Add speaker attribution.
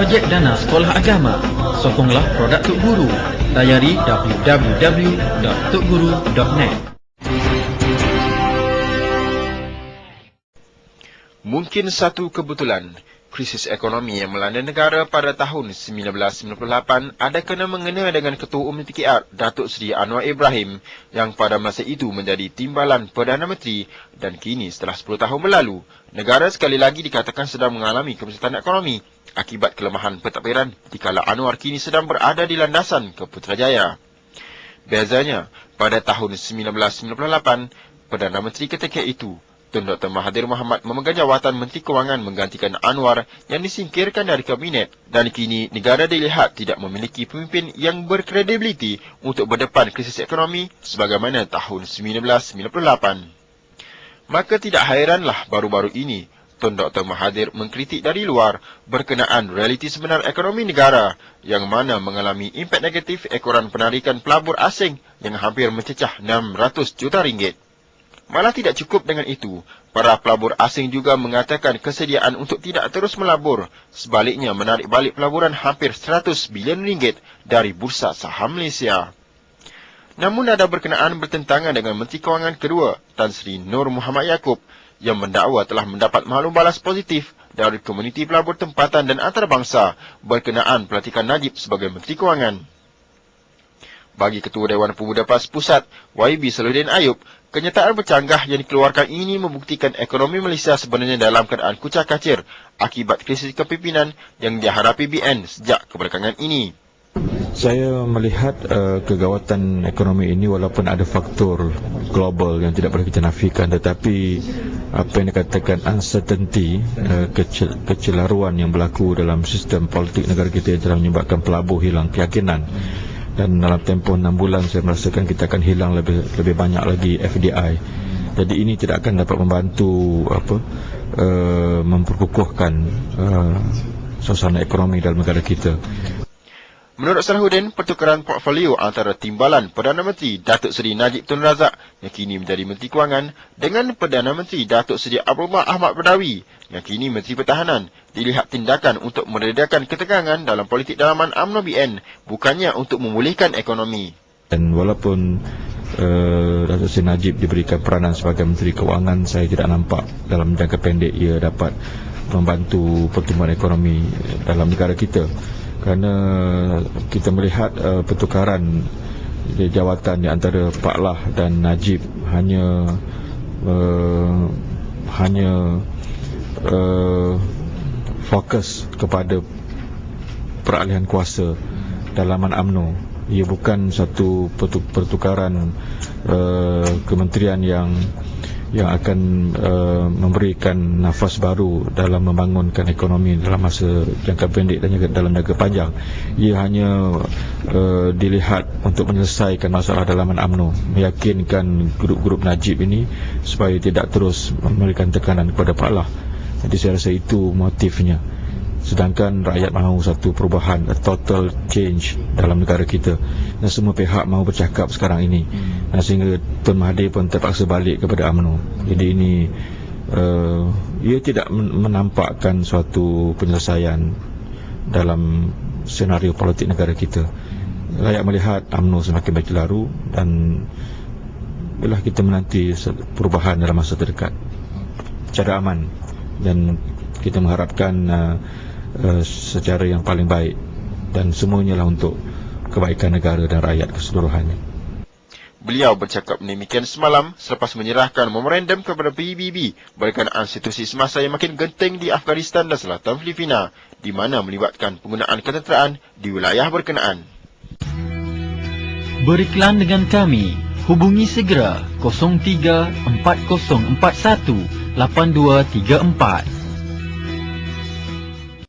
Speaker 1: projek dana sekolah agama. Sokonglah produk Tok Guru. Layari www.tokguru.net.
Speaker 2: Mungkin satu kebetulan, krisis ekonomi yang melanda negara pada tahun 1998 ada kena mengena dengan Ketua Umum TKR, Datuk Seri Anwar Ibrahim, yang pada masa itu menjadi timbalan Perdana Menteri, dan kini setelah 10 tahun berlalu, negara sekali lagi dikatakan sedang mengalami kesulitan ekonomi akibat kelemahan pentadbiran dikala Anwar kini sedang berada di landasan ke Putrajaya. Bezanya, pada tahun 1998, Perdana Menteri ketika itu, Tun Dr. Mahathir Mohamad memegang jawatan Menteri Kewangan menggantikan Anwar yang disingkirkan dari kabinet, dan kini negara dilihat tidak memiliki pemimpin yang berkredibiliti untuk berdepan krisis ekonomi sebagaimana tahun 1998. Maka tidak hairanlah baru-baru ini Tun Dr. Mahathir mengkritik dari luar berkenaan realiti sebenar ekonomi negara yang mana mengalami impak negatif ekoran penarikan pelabur asing yang hampir mencecah 600 juta ringgit. Malah tidak cukup dengan itu, para pelabur asing juga mengatakan kesediaan untuk tidak terus melabur, sebaliknya menarik balik pelaburan hampir 100 bilion ringgit dari Bursa Saham Malaysia. Namun nada berkenaan bertentangan dengan Menteri Kewangan kedua, Tan Sri Nur Muhammad Yaakob, yang mendakwa telah mendapat maklum balas positif dari komuniti pelabur tempatan dan antarabangsa berkenaan pelantikan Najib sebagai Menteri Kewangan. Bagi Ketua Dewan Pemuda PAS Pusat, YB Salahuddin Ayub, kenyataan bercanggah yang dikeluarkan ini membuktikan ekonomi Malaysia sebenarnya dalam keadaan kucak-kacir akibat krisis kepimpinan yang dihadapi BN sejak kebelakangan ini.
Speaker 3: Saya melihat kegawatan ekonomi ini walaupun ada faktor global yang tidak boleh kita nafikan, tetapi apa yang dikatakan uncertainty, kecelaruan yang berlaku dalam sistem politik negara kita yang telah menyebabkan pelabur hilang keyakinan. Dan dalam tempoh 6 bulan saya merasakan kita akan hilang lebih banyak lagi FDI. Jadi ini tidak akan dapat membantu memperkukuhkan suasana ekonomi dalam negara kita.
Speaker 2: Menurut Salahuddin, pertukaran portfolio antara timbalan Perdana Menteri Datuk Seri Najib Tun Razak yang kini menjadi Menteri Kewangan dengan Perdana Menteri Datuk Seri Abdullah Ahmad Badawi yang kini Menteri Pertahanan dilihat tindakan untuk meredakan ketegangan dalam politik dalaman UMNO BN, bukannya untuk memulihkan ekonomi.
Speaker 3: Dan walaupun Datuk Seri Najib diberikan peranan sebagai Menteri Kewangan, saya tidak nampak dalam jangka pendek ia dapat membantu pertumbuhan ekonomi dalam negara kita. Kerana kita melihat pertukaran jawatan di antara Pak Lah dan Najib hanya fokus kepada peralihan kuasa dalaman UMNO. Ia bukan satu pertukaran kementerian yang akan memberikan nafas baru dalam membangunkan ekonomi dalam masa jangka pendek dan juga dalam jangka panjang. Ia hanya dilihat untuk menyelesaikan masalah dalaman UMNO, meyakinkan grup-grup Najib ini supaya tidak terus memberikan tekanan kepada Pak Lah. Jadi saya rasa itu motifnya. Sedangkan rakyat mahu satu perubahan, a total change dalam negara kita, dan semua pihak mahu bercakap sekarang ini. Sehingga Tun Mahathir pun terpaksa balik kepada UMNO. Jadi ini ia tidak menampakkan suatu penyelesaian dalam senario politik negara kita. Rakyat melihat UMNO semakin bercelaru dan bila kita menanti perubahan dalam masa terdekat secara aman, dan kita mengharapkan secara yang paling baik, dan semuanya lah untuk kebaikan negara dan rakyat keseluruhannya.
Speaker 2: Beliau bercakap demikian semalam selepas menyerahkan memorandum kepada PBB berkenaan situasi semasa yang makin genting di Afghanistan dan Selatan Filipina, di mana melibatkan penggunaan ketenteraan di wilayah berkenaan.
Speaker 1: Beriklan dengan kami. Hubungi segera 03 4041 8234.